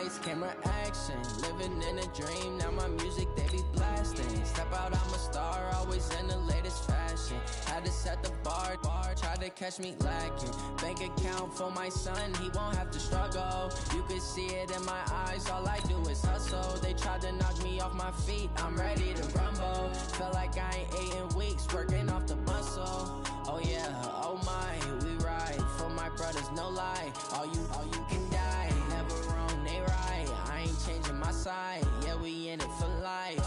lights, camera action. Living in a dream, now my music they be blasting. Step out, I'm a star, always in the latest fashion. Had to set the bar, try to catch me lacking. Bank account for my son, he won't have to struggle. You can see it in my eyes, all I do is hustle. They tried to knock me off my feet, I'm ready to rumble. Felt like I ain't ate in weeks, working off the muscle. Oh yeah, oh my, we ride for my brothers, no lie. All you can die, never wrong, they right. I ain't changing my side, yeah, we in it for life.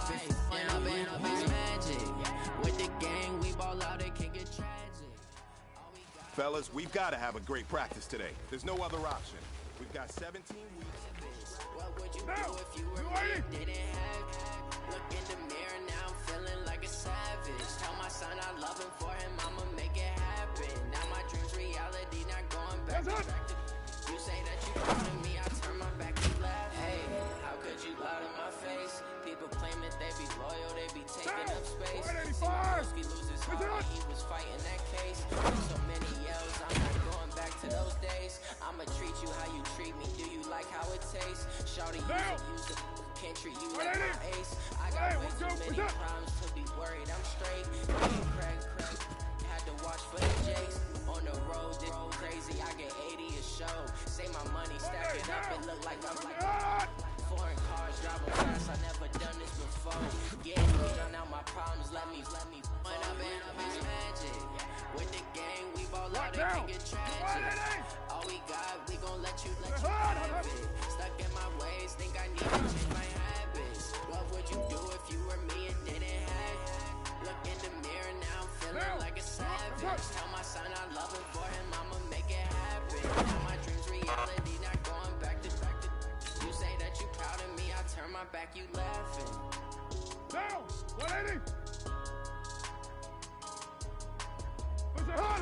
And I've been magic. With the gang, we ball out, it can get tragic. Fellas, we've got to have a great practice today. There's no other option. We've got 17 weeks. What would you do if you were me? Didn't have. Look in the mirror now, I'm feeling like a savage. Tell my son I love him, for him I'ma make it happen. Now my dreams reality, not going back to you say that you proud of me, I turn my back and laugh. Hey, how could you lie to my face? People claim that they be loyal, they be taking up space. See lose his heart when he was fighting that case. So many yells, I'm not going back to those days. I'ma treat you how you treat me, do you like how it tastes? Shawty, use it, can't treat you like my ace. I got way too many crimes to be worried, I'm straight. Craig, had to watch for the Jakes. On the road, this crazy, I get 80 a show. Say my money, stack it up, it look like I'm like foreign cars, driving fast, I never done this before. Getting me, done out my problems, let me run up and magic. With the gang, we ball out, it can get tragic. All we got, we gon' let you have it. Stuck in my ways, think I need to change my habits. What would you do if you were me and didn't have? Look in the mirror now, I'm feeling like a savage. Tell my son I love him, for him I'ma make it happen. Now my dreams reality, not going back to you say that you proud of me, I turn my back, you laughing. Down! 180! Push it hard!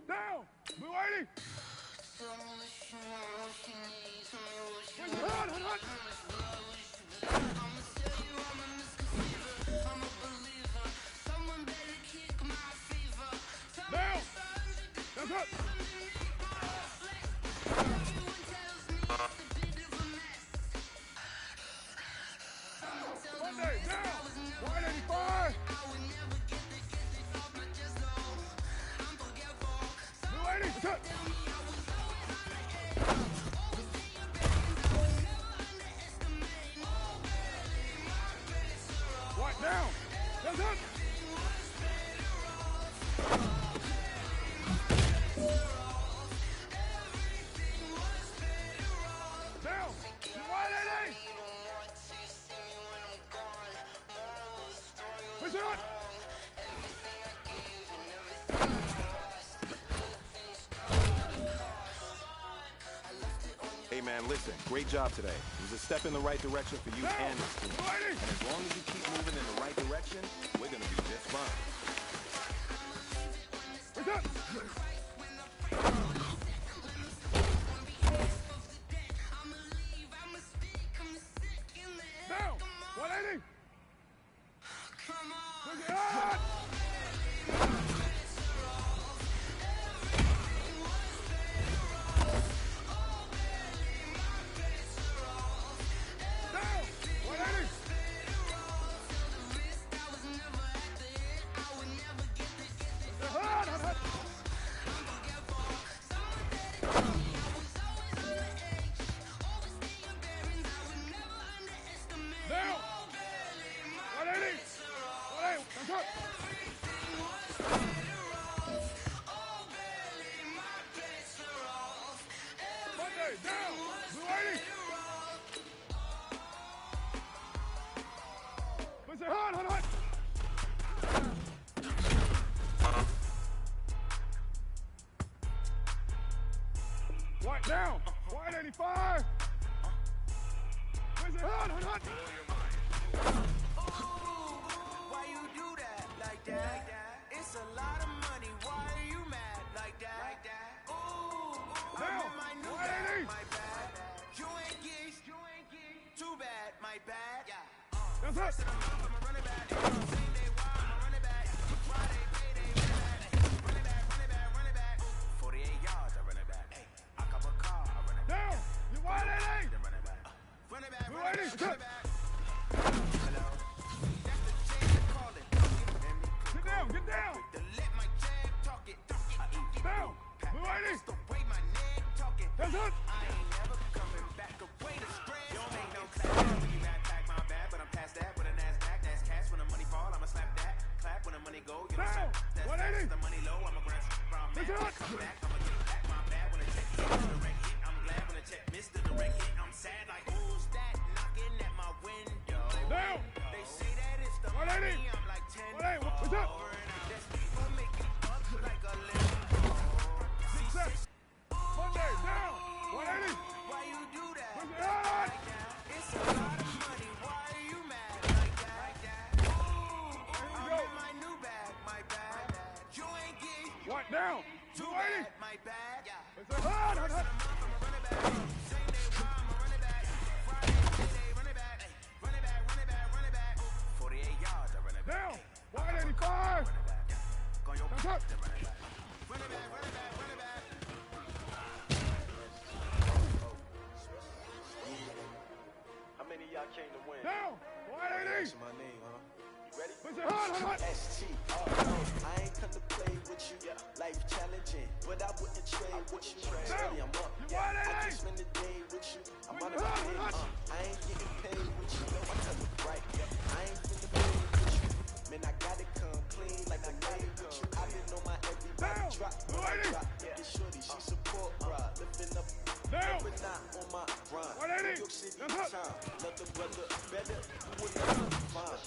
Down! Blue 80! Push it hard! Down! That's it! Monday, down! 185! Blue 80, that's it! White down! That's it! Down! 180! Push it on! Hey man, listen, great job today. It was a step in the right direction for you and this team. And as long as you keep moving in the right direction, we're gonna be just fine. Push it! Down! 180! Push it on! Down! 180! Hard! Down! 180! 180! That's it! Monday, down! Blue 80! Push it hard! White down! 185! Push it hard! Why you do that like that? It's a lot of money. Why are you mad like that? Ooh, Down! I knew 180! that. My bad. You ain't geeks. Too bad. My bad. That's it. 48 yards, I run it back. I cop a car, I run it back. Down. You wide ain't. Run it back. Run it back, run it back, run it back. Hello. That's the Jay calling. Get down. Get down. To let my jag talk it. I eat it. Down. Blue 80. That's the way my neck talking. That's it. I ain't never coming back. The way the spread. Don't make no clap. When you mad, pack my bad, but I'm past that. With a NASDAQ, that's cash. When the money fall, I'ma slap that. Clap when the money go. You know Down. that's 180. the money low. I'ma grab from That's man. it. Come back, I'ma get back my bad when the check hit. Direct hit. I'm glad when the check missed the direct hit. I'm sad like who's that knocking at my window? Down. They say that it's the 180. money. I'm like 10. 180. What's up? That's gonna make you up like a limbo. Set. Monday. Down. 180. Why you do that? Push it hard. It's a lot of money. Why are you mad like that? I'm go. in my new bag, my bag. You ain't getting What? Down. too 280. bad, my bag. It's a hard. I'ma run it back. Same day, why I'ma run it back. Friday, Monday, run it back. Run it back, run it back, run it back. 48 yards, I run it back. Down. 185. Run it back. Go your That's up. then run it back. Run it back, run it back, run it back. How many of y'all came to win? Down. 180. My name, huh? You ready? Push it hard. STR. I ain't come to play with you. Life challenging, but I wouldn't trade with you. Steady, I'm up. You want it, I eh? can spend the day with you. I'm Push on it my hard. head. I ain't getting paid with you. No, I tell you right. I ain't finna play with you. Man, I gotta come clean like I made with you. I been on my everybody Down. drop. Blue 80. This shorty, she support, bruh. Lifting up. Down. But not on my grind. 180. New York City That's up. time. Another brother better. You would never find.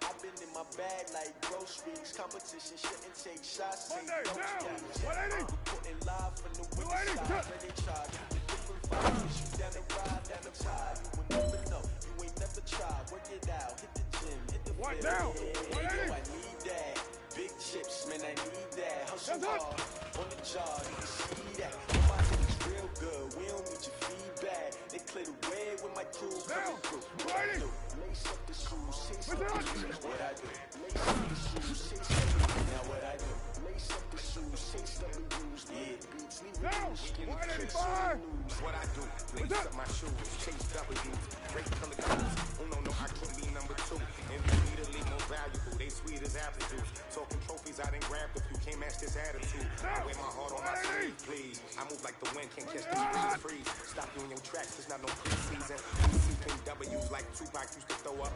I've been in my bag like groceries. Competition shouldn't take shots. Say Monday. don't Down. stop. 180. Reporting live from the Blue 80. winter side. Where they charge you with different vibes. You down the ride, down the tide. You will never know. You ain't never tried. Work it out. Hit the gym. Hit the What? field. Down. Yo, 180. I need that. Big chips, man, I need that. Hustle That's up. hard on the job. You can see that. My hitters real good. We don't need your feedback. They clear the way with my crew Down. coming through. Blue What I 80. do? Lace up the shoes, chase Push up it the on. shoes. What I do? Lace up the shoes, chase up the shoes. Now what I do? Lace up the shoes, chase up the shoes. Yeah, beats, leave it Down. in the skin. 185. What I do, lace up? up my shoes, chase W's, great color codes. Uno, no, I can't be number two. MVP to leave more valuable, they sweet as apple juice. Talking trophies, I didn't grab the few, can't match this attitude. I wear my heart on my sleeve, please. I move like the wind, can't catch the breeze. Stop you in your tracks, it's not no preseason. W's like Tupac used to throw up.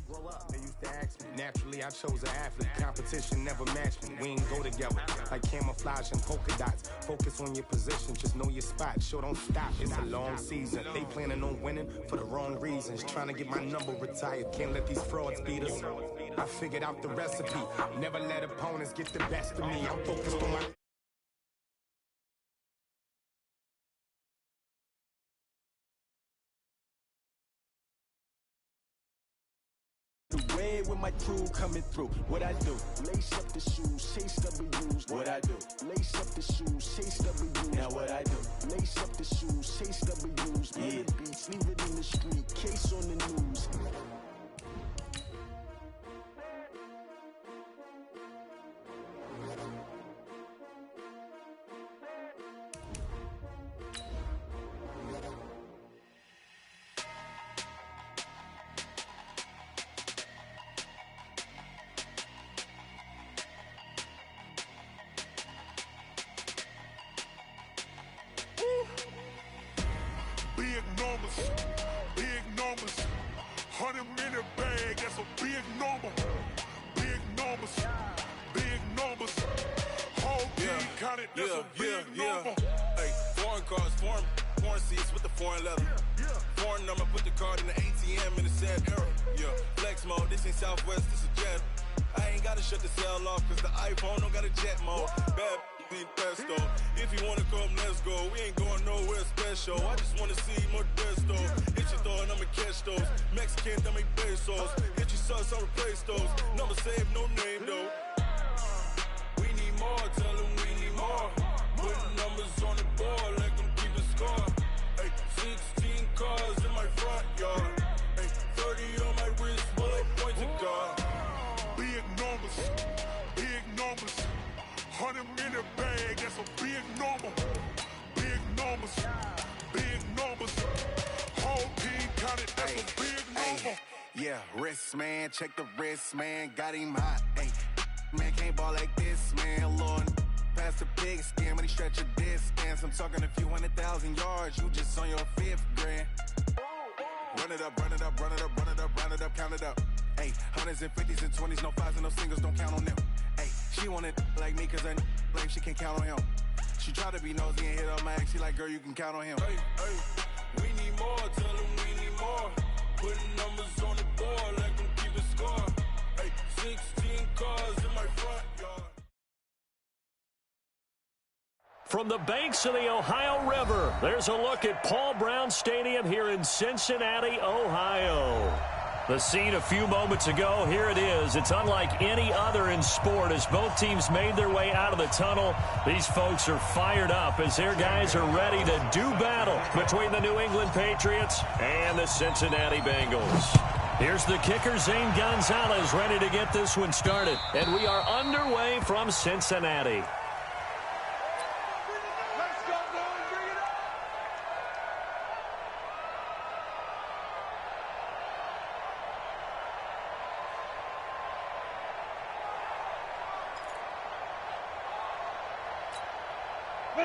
Grow up. They used to ask me. Naturally, I chose an athlete. Competition never matched me. We ain't go together like camouflage and polka dots. Focus on your position, just know your spot. Show don't stop. It's a long season. They planning on winning for the wrong reasons. Trying to get my number retired. Can't let these frauds beat us. I figured out the recipe. Never let opponents get the best of me. I'm focused on my. The way with my crew coming through. What I do? Lace up the shoes, chase W's. What I do? Lace up the shoes, chase W's. Now what I do? Lace up the shoes, chase W's. Yeah, beats, leave it in the street. Case on the news. Big numbers, 100 minute bag, that's a big number. Big numbers, whole team counted, that's a big number. Hey, foreign cars, foreign seats with the foreign leather. Foreign number, put the card in the ATM in the sad era. Yeah, flex mode, this ain't Southwest, this is Jet. I ain't gotta shut the cell off, cause the iPhone don't got a jet mode. Bad need pesto. If you wanna come, let's go. We ain't going nowhere special. I just wanna see Modesto. Hit your thought, I'ma catch those. Mexican, I make pesos. Hit your sus, I'll replace those. Number saved, no name though. We need more, tell them we need more. Putting numbers on the board, like them keep the score. Hey, 16. man. Check the wrist, man. Got him hot. Hey, man, can't ball like this, man. Lord, past the pig skin when he stretch a distance. I'm talking a few 100,000 yards. You just on your 5th grand. Run it up, run it up, run it up, run it up, run it up, count it up. Hey, 100s and 50s and 20s, no 5s and no singles, don't count on them. Hey, she want it like me, cause I blame she can't count on him. She try to be nosy and hit up my ex, she like, girl, you can count on him. Hey, hey, we need more, tell them we need more. Putting numbers on the board, let them keep it score. Hey, 16 cars in my front yard. From the banks of the Ohio River, there's a look at Paul Brown Stadium here in Cincinnati, Ohio. The scene a few moments ago, here it is. It's unlike any other in sport as both teams made their way out of the tunnel. These folks are fired up as their guys are ready to do battle between the New England Patriots and the Cincinnati Bengals. Here's the kicker, Zane Gonzalez, ready to get this one started. And we are underway from Cincinnati.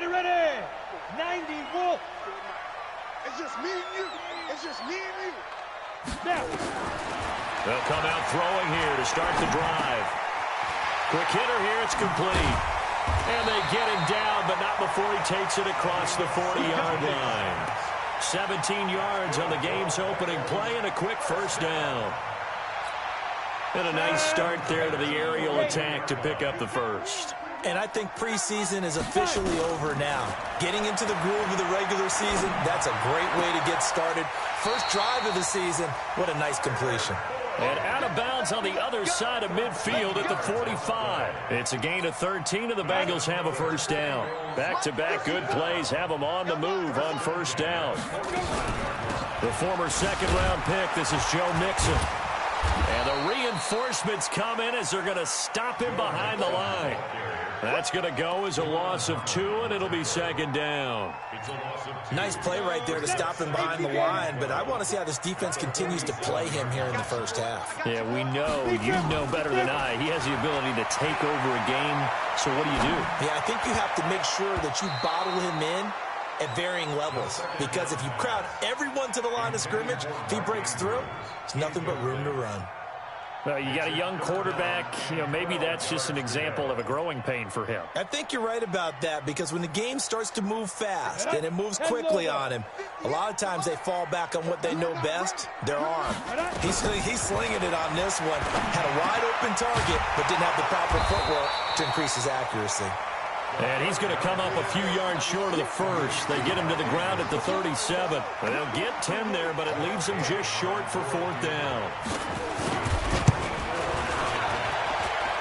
Ready. 90 Wolf. It's just me and you. It's just me and you. Now. They'll come out throwing here to start the drive. Quick hitter here. It's complete. And they get him down, but not before he takes it across the 40-yard line. 17 yards on the game's opening play and a quick first down. And a nice start there to the aerial attack to pick up the first. And I think preseason is officially over now. Getting into the groove of the regular season, that's a great way to get started. First drive of the season, what a nice completion. And out of bounds on the other side of midfield at the 45. It's a gain of 13, and the Bengals have a first down. Back-to-back good plays have them on the move on first down. The former second-round pick, this is Joe Mixon. And the reinforcements come in as they're going to stop him behind the line. That's going to go as a loss of 2, and it'll be second down. Nice play right there to stop him behind the line, but I want to see how this defense continues to play him here in the first half. Yeah, we know, you know better than I, he has the ability to take over a game, so what do you do? Yeah, I think you have to make sure that you bottle him in at varying levels, because if you crowd everyone to the line of scrimmage, if he breaks through, it's nothing but room to run. Well, you got a young quarterback. You know, maybe that's just an example of a growing pain for him. I think you're right about that, because when the game starts to move fast and it moves quickly on him, a lot of times they fall back on what they know best, their arm. He's slinging it on this one. Had a wide open target, but didn't have the proper footwork to increase his accuracy. And he's going to come up a few yards short of the first. They get him to the ground at the 37. They'll get 10 there, but it leaves him just short for fourth down.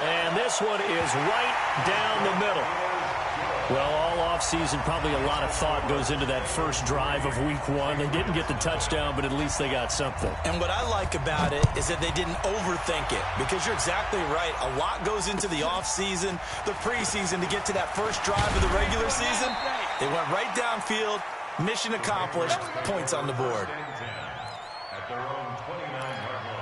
And this one is right down the middle. Well, all offseason, probably a lot of thought goes into that first drive of week 1. They didn't get the touchdown, but at least they got something. And what I like about it is that they didn't overthink it, because you're exactly right. A lot goes into the offseason, the preseason, to get to that first drive of the regular season. They went right downfield, mission accomplished, points on the board. At their own 29-yard line.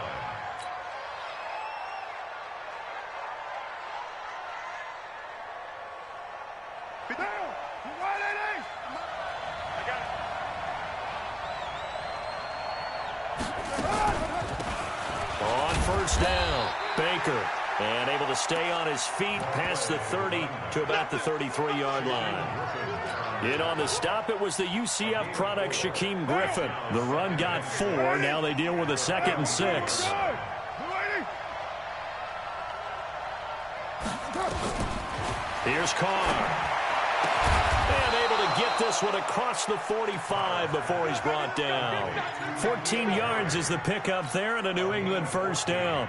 Down. Wide 80. I got it. On first down, Baker. And able to stay on his feet past the 30 to about the 33-yard line. In on the stop, it was the UCF product, Shaquem Griffin. The run got 4. Now they deal with a 2nd and 6. Here's Carr. And able to get this one across the 45 before he's brought down. 14 yards is the pickup there, and a New England first down.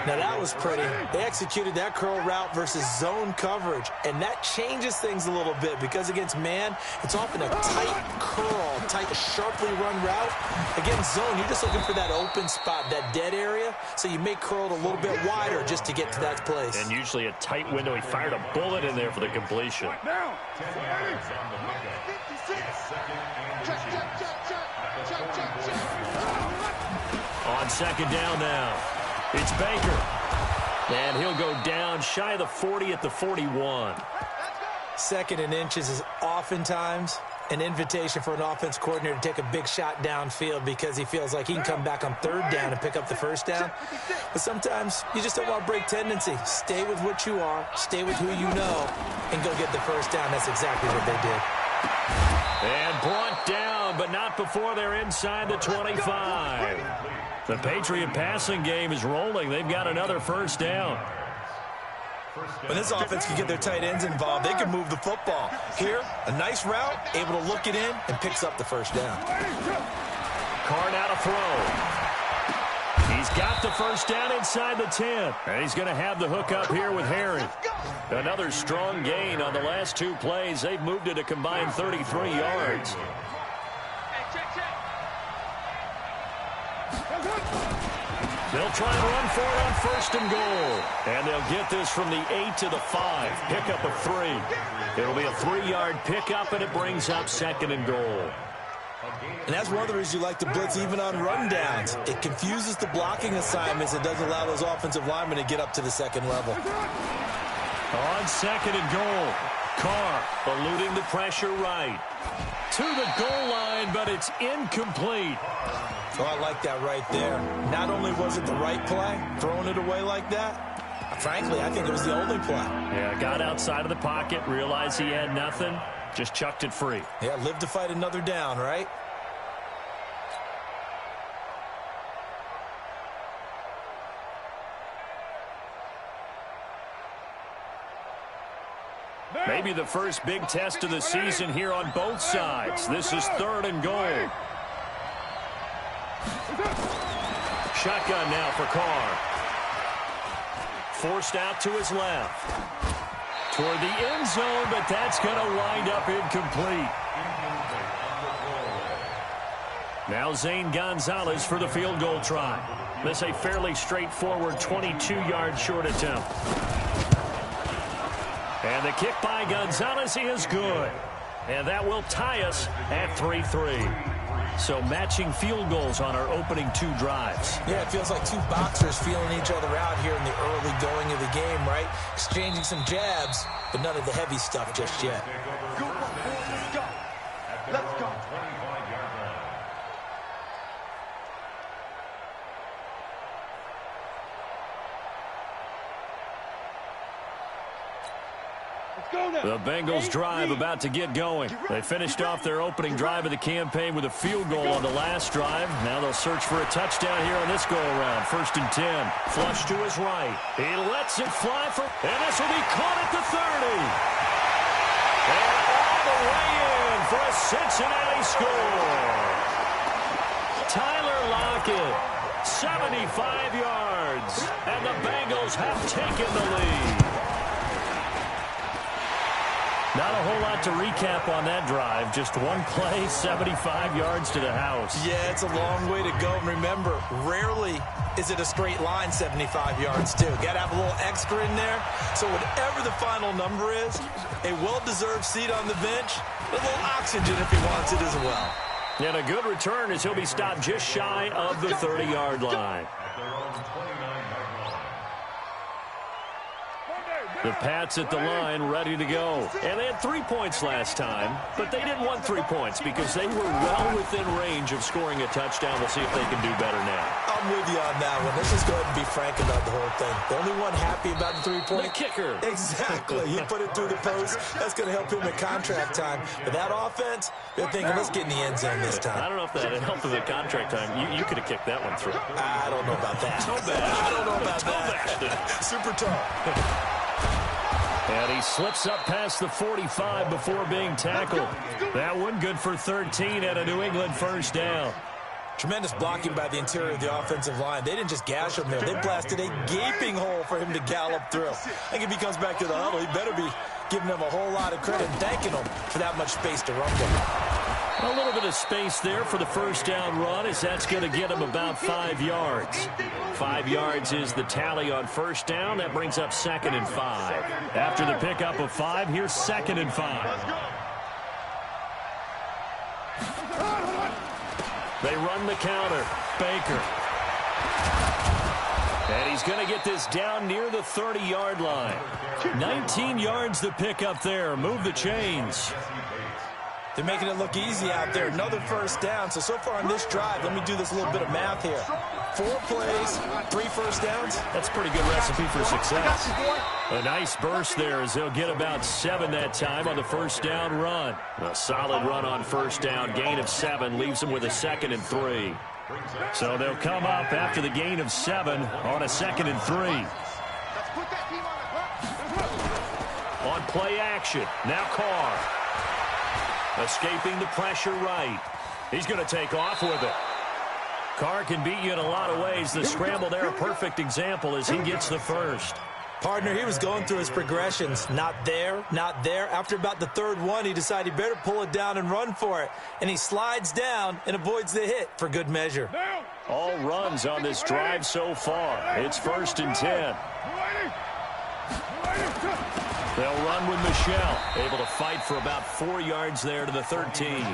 Now that was pretty. They executed that curl route versus zone coverage, and that changes things a little bit, because against man, it's often a tight curl, tight, sharply run route. Against zone, you're just looking for that open spot, that dead area, so you may curl it a little bit wider just to get to that place. And usually a tight window. He fired a bullet in there for the completion. Now. On second down now, it's Baker. And he'll go down shy of the 40 at the 41. Second and inches is oftentimes an invitation for an offense coordinator to take a big shot downfield because he feels like he can come back on third down and pick up the first down. But sometimes you just don't want to break tendency. Stay with what you are, stay with who you know, and go get the first down. That's exactly what they did. And brought down, but not before they're inside the 25. The Patriot passing game is rolling. They've got another first down. When this offense can get their tight ends involved, they can move the football. Here, a nice route, able to look it in, and picks up the first down. Carr now to throw. He's got the first down inside the 10. And he's going to have the hook up here with Harry. Another strong gain on the last two plays. They've moved it a combined 33 yards. They'll try and run for it on first and goal. And they'll get this from the 8 to the 5. Pickup of 3. It'll be a 3-yard pickup, and it brings up second and goal. And that's one of the reasons you like to blitz even on rundowns. It confuses the blocking assignments. It doesn't allow those offensive linemen to get up to the second level. On second and goal, Carr eluding the pressure right. To the goal line, but it's incomplete. Oh, I like that right there. Not only was it the right play, throwing it away like that, frankly, I think it was the only play. Yeah, got outside of the pocket, realized he had nothing, just chucked it free. Yeah, live to fight another down, right? Maybe the first big test of the season here on both sides. This is third and goal. Shotgun now for Carr. Forced out to his left. Toward the end zone, but that's going to wind up incomplete. Now Zane Gonzalez for the field goal try. This a fairly straightforward 22-yard short attempt. And the kick by Gonzalez is good. And that will tie us at 3-3. So matching field goals on our opening two drives. Yeah, it feels like two boxers feeling each other out here in the early going of the game, right? Exchanging some jabs, but none of the heavy stuff just yet. Let's go. Let's go. The Bengals drive about to get going. They finished off their opening drive of the campaign with a field goal on the last drive. Now they'll search for a touchdown here on this go-around. 1st and 10. Flush to his right. He lets it fly for, and this will be caught at the 30. And all the way in for a Cincinnati score. Tyler Lockett, 75 yards, and the Bengals have taken the lead. Not a whole lot to recap on that drive. Just one play, 75 yards to the house. Yeah, it's a long way to go. And remember, rarely is it a straight line 75 yards, too. Got to have a little extra in there. So whatever the final number is, a well-deserved seat on the bench, a little oxygen if he wants it as well. And a good return as he'll be stopped just shy of the 30-yard line. The Pats at the line, ready to go. And they had 3 points last time, but they didn't want 3 points because they were well within range of scoring a touchdown. We'll see if they can do better now. I'm with you on that one. Let's just go ahead and be frank about the whole thing. The only one happy about the 3-point. The kicker. Exactly. He put it through the post. That's going to help him at contract time. But that offense, they're thinking, let's get in the end zone this time. I don't know if that helped him at contract time. You could have kicked that one through. I don't know about that. Toe bad. I don't know about Toe that. Super tall. And he slips up past the 45 before being tackled. That one good for 13 and a New England first down. Tremendous blocking by the interior of the offensive line. They didn't just gash him there. They blasted a gaping hole for him to gallop through. I think if he comes back to the huddle, he better be giving them a whole lot of credit and thanking them for that much space to run with. A little bit of space there for the first down run as that's going to get him about 5 yards. 5 yards is the tally on first down. That brings up 2nd and 5. After the pickup of 5, here's 2nd and 5. They run the counter. Baker. And he's going to get this down near the 30-yard line. 19 yards to pick up there. Move the chains. They're making it look easy out there. Another first down. So far on this drive, let me do this little bit of math here. 4 plays, 3 first downs. That's a pretty good recipe for success. A nice burst there as they'll get about 7 that time on the first down run. A solid run on first down. Gain of 7 leaves them with a 2nd and 3. So they'll come up after the gain of 7 on a 2nd and 3. On play action. Now Carr. Escaping the pressure right. He's going to take off with it. Carr can beat you in a lot of ways. The scramble there, a perfect example as he gets the first. Partner, he was going through his progressions. Not there, not there. After about the 3rd one, he decided he better pull it down and run for it. And he slides down and avoids the hit for good measure. All runs on this drive so far. It's 1st and 10. They'll run with Michelle, able to fight for about 4 yards there to the 13.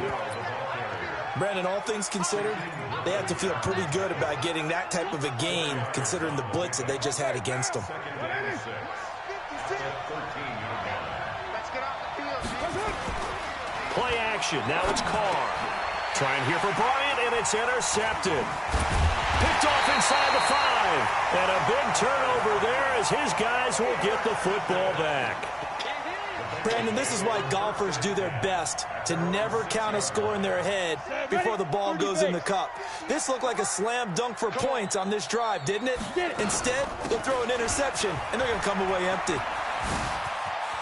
Brandon, all things considered, they have to feel pretty good about getting that type of a gain, considering the blitz that they just had against them. Play action. Now it's Carr. Trying here for Bryant, and it's intercepted. Picked off inside the 5. And a big turnover there as his guys will get the football back. Brandon, this is why golfers do their best to never count a score in their head before the ball goes in the cup. This looked like a slam dunk for points on this drive, didn't it? Instead, they'll throw an interception, and they're going to come away empty.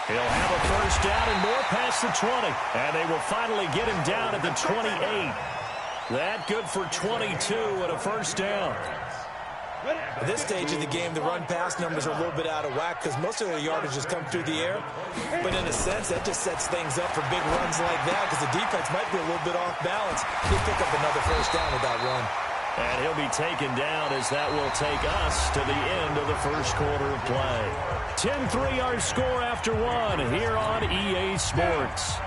He'll have a first down and more past the 20. And they will finally get him down at the 28. That good for 22 and a first down. At this stage of the game, the run-pass numbers are a little bit out of whack because most of their yardage has come through the air. But in a sense, that just sets things up for big runs like that because the defense might be a little bit off balance. He'll pick up another first down with that run. And he'll be taken down as that will take us to the end of the first quarter of play. 10-3 our score after 1 here on EA Sports.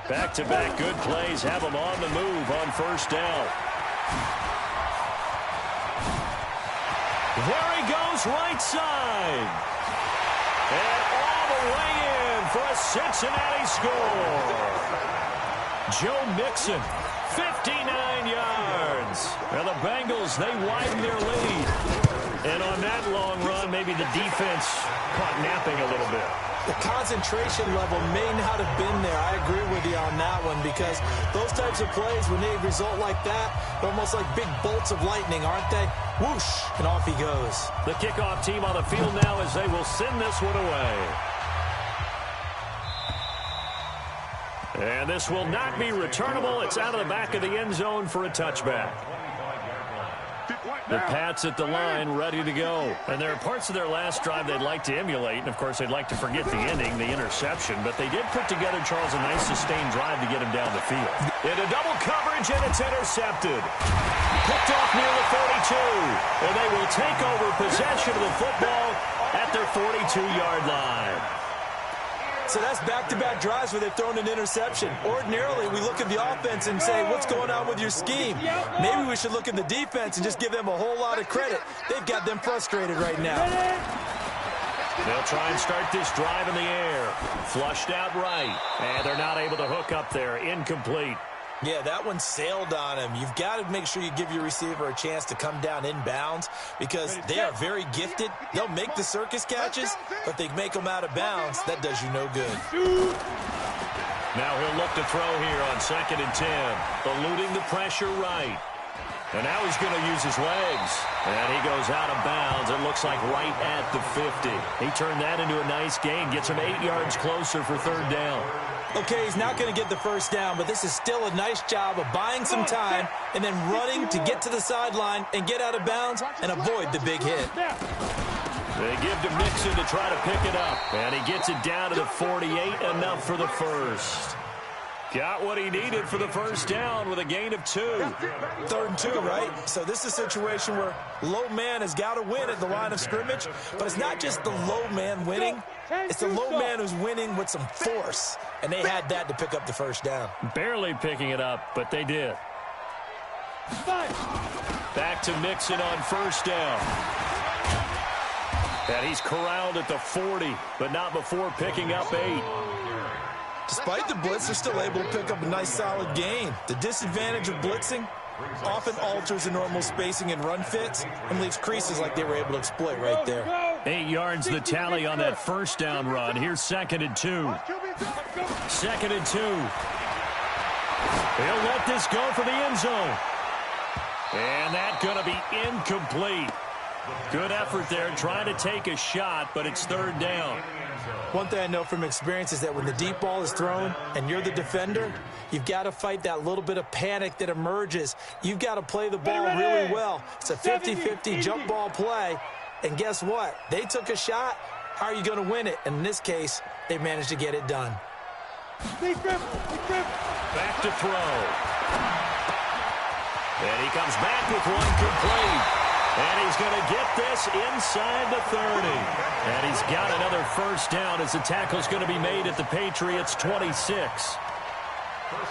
Back-to-back good plays have them on the move on first down. There he goes, right side. And all the way in for a Cincinnati score. Joe Mixon, 59 yards. And the Bengals, they widen their lead. And on that long run, maybe the defense caught napping a little bit. The concentration level may not have been there. I agree with you on that one because those types of plays, when they result like that, they're almost like big bolts of lightning, aren't they? Whoosh, and off he goes. The kickoff team on the field now as they will send this one away. And this will not be returnable. It's out of the back of the end zone for a touchback. The Pats at the line, ready to go. And there are parts of their last drive they'd like to emulate. And, of course, they'd like to forget the ending, the interception. But they did put together, Charles, a nice sustained drive to get him down the field. Into double coverage, and it's intercepted. Picked off near the 42. And they will take over possession of the football at their 42-yard line. So that's back-to-back drives where they've thrown an interception. Ordinarily, we look at the offense and say, what's going on with your scheme? Maybe we should look at the defense and just give them a whole lot of credit. They've got them frustrated right now. They'll try and start this drive in the air. Flushed out right. And they're not able to hook up there. Incomplete. Yeah, that one sailed on him. You've got to make sure you give your receiver a chance to come down inbounds because they are very gifted. They'll make the circus catches, but they make them out of bounds. That does you no good. Now he'll look to throw here on 2nd and 10. Eluding the pressure right. And now he's going to use his legs. And he goes out of bounds. It looks like right at the 50. He turned that into a nice gain. Gets him 8 yards closer for 3rd down. Okay, he's not going to get the first down, but this is still a nice job of buying some time and then running to get to the sideline and get out of bounds and avoid the big hit. They give to Mixon to try to pick it up, and he gets it down to the 48, enough for the first. Got what he needed for the first down with a gain of 2. 3rd and 2, right? So this is a situation where low man has got to win at the line of scrimmage, but it's not just the low man winning. It's the low man who's winning with some force, and they had that to pick up the first down. Barely picking it up, but they did. Back to Mixon on first down. And he's corralled at the 40, but not before picking up 8. Despite the blitz, they're still able to pick up a nice solid gain. The disadvantage of blitzing often alters the normal spacing and run fits and leaves creases like they were able to exploit right there. 8 yards the tally on that first down run. Here's 2nd and 2. 2nd and 2. He'll let this go for the end zone. And that's going to be incomplete. Good effort there trying to take a shot, but it's 3rd down. One thing I know from experience is that when the deep ball is thrown and you're the defender, you've got to fight that little bit of panic that emerges. You've got to play the ball really well. It's a 50-50 jump ball play. And guess what? They took a shot. How are you going to win it? And in this case, they managed to get it done. Back to throw. And he comes back with one complete. And he's going to get this inside the 30. And he's got another first down as the tackle's going to be made at the Patriots' 26.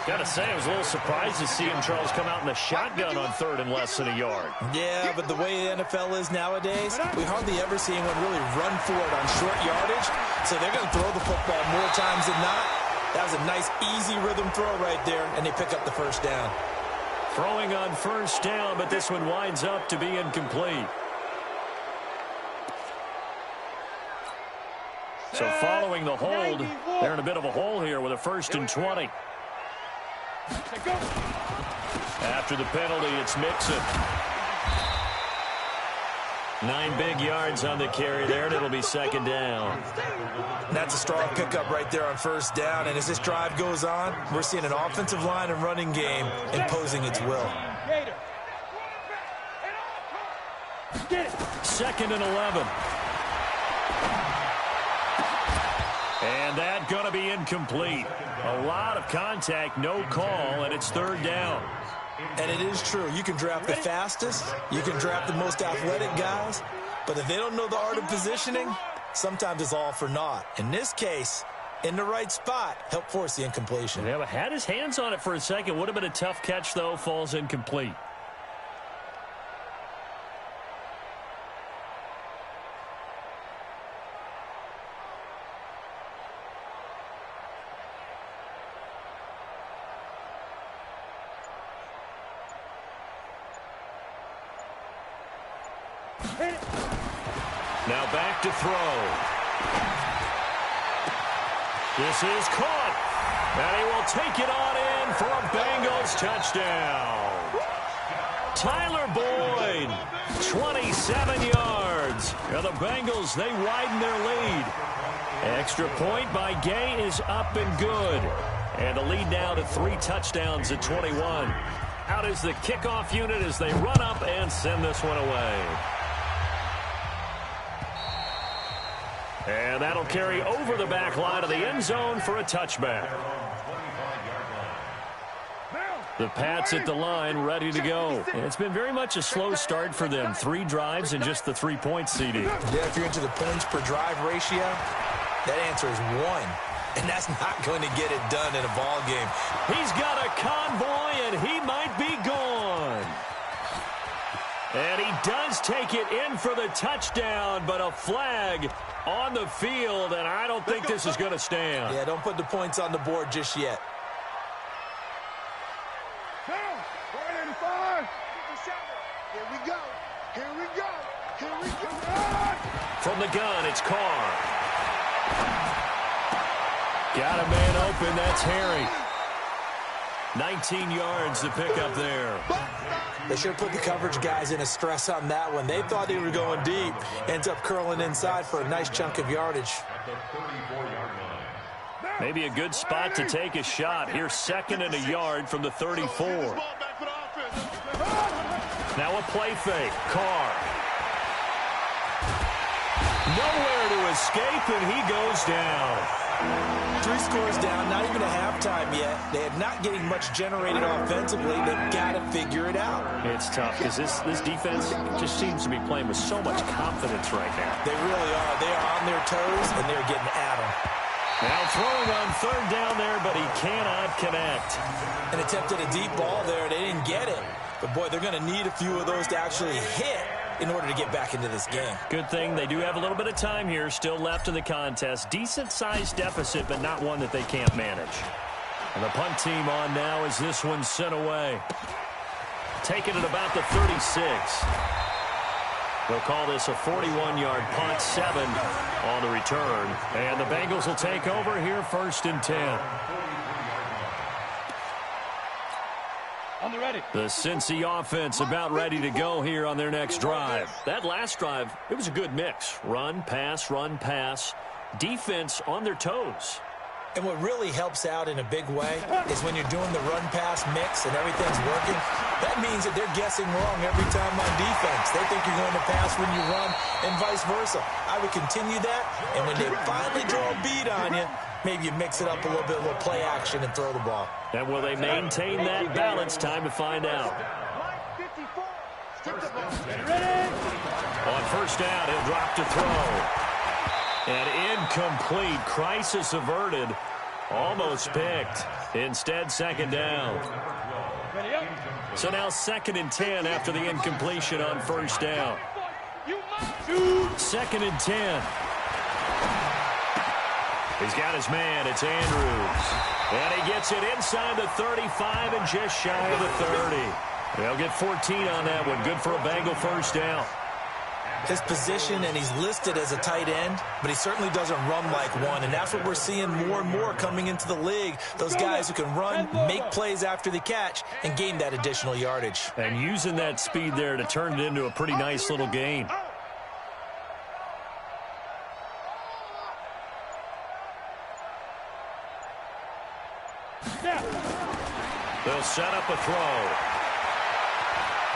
Got to say, I was a little surprised to see him, Charles, come out in the shotgun on 3rd and less than a yard. Yeah, but the way the NFL is nowadays, we hardly ever see anyone really run for it on short yardage. So they're going to throw the football more times than not. That was a nice, easy rhythm throw right there, and they pick up the first down. Throwing on first down, but this one winds up to be incomplete. So following the hold, they're in a bit of a hole here with a 1st and 20. After the penalty, it's Mixon. 9 big yards on the carry there, and it'll be 2nd down. That's a strong pickup right there on first down. And as this drive goes on, we're seeing an offensive line and running game imposing its will. 2nd and 11. And that's going to be incomplete. A lot of contact, no call, and it's 3rd down. And it is true. You can draft the fastest. You can draft the most athletic guys. But if they don't know the art of positioning, sometimes it's all for naught. In this case, in the right spot, help force the incompletion. Yeah, but had his hands on it for a second. Would have been a tough catch, though. Falls incomplete. Now back to throw. This is caught. And he will take it on in for a Bengals touchdown. Tyler Boyd, 27 yards. Now the Bengals, they widen their lead. Extra point by Gay is up and good. And the lead now to 3 touchdowns at 21. Out is the kickoff unit as they run up and send this one away. And that'll carry over the back line of the end zone for a touchback. The Pats at the line, ready to go. And it's been very much a slow start for them. 3 drives and just the 3-point CD. Yeah, if you're into the points per drive ratio, that answer is 1. And that's not going to get it done in a ball game. He's got a convoy, and he might be gone. And he does take it in for the touchdown, but a flag on the field, and I don't think this is going to stand. Yeah, don't put the points on the board just yet. Here we go. Here we go. Here we go. From the gun, it's Carr. Got a man open. That's Harry. 19 yards to pick up there. They should have put the coverage guys in a stress on that one. They thought they were going deep. Ends up curling inside for a nice chunk of yardage. Maybe a good spot to take a shot. Here's 2nd and a yard from the 34. Now a play fake. Carr. Nowhere to escape, and he goes down. 3 scores down, not even a halftime yet. They are not getting much generated offensively. They've got to figure it out. It's tough because this defense just seems to be playing with so much confidence right now. They really are. They are on their toes, and they're getting at them. Now throwing on 3rd down there, but he cannot connect. And attempted a deep ball there. They didn't get it. But, boy, they're going to need a few of those to actually hit in order to get back into this game. Good thing they do have a little bit of time here still left in the contest. Decent-sized deficit, but not one that they can't manage. And the punt team on now as this one's sent away. Taking it about the 36. They'll call this a 41-yard punt, 7 on the return. And the Bengals will take over here 1st and 10. On the ready. The Cincy offense about ready to go here on their next drive. That last drive, it was a good mix. Run, pass, defense on their toes. And what really helps out in a big way is when you're doing the run-pass mix and everything's working, that means that they're guessing wrong every time on defense. They think you're going to pass when you run and vice versa. I would continue that, and when they finally draw a beat on you, maybe you mix it up a little bit, a little play action, and throw the ball. And will they maintain that balance? Time to find out. On 1st down, he'll drop to throw. And incomplete. Crisis averted. Almost picked. Instead, 2nd down. So now 2nd and 10 after the incompletion on 1st down. 2nd and 10. He's got his man. It's Andrews. And he gets it inside the 35 and just shy of the 30. They'll get 14 on that one. Good for a Bengal 1st down. His position, and he's listed as a tight end, but he certainly doesn't run like one, and that's what we're seeing more and more coming into the league. Those guys who can run, make plays after the catch, and gain that additional yardage. And using that speed there to turn it into a pretty nice little gain. They'll set up a throw.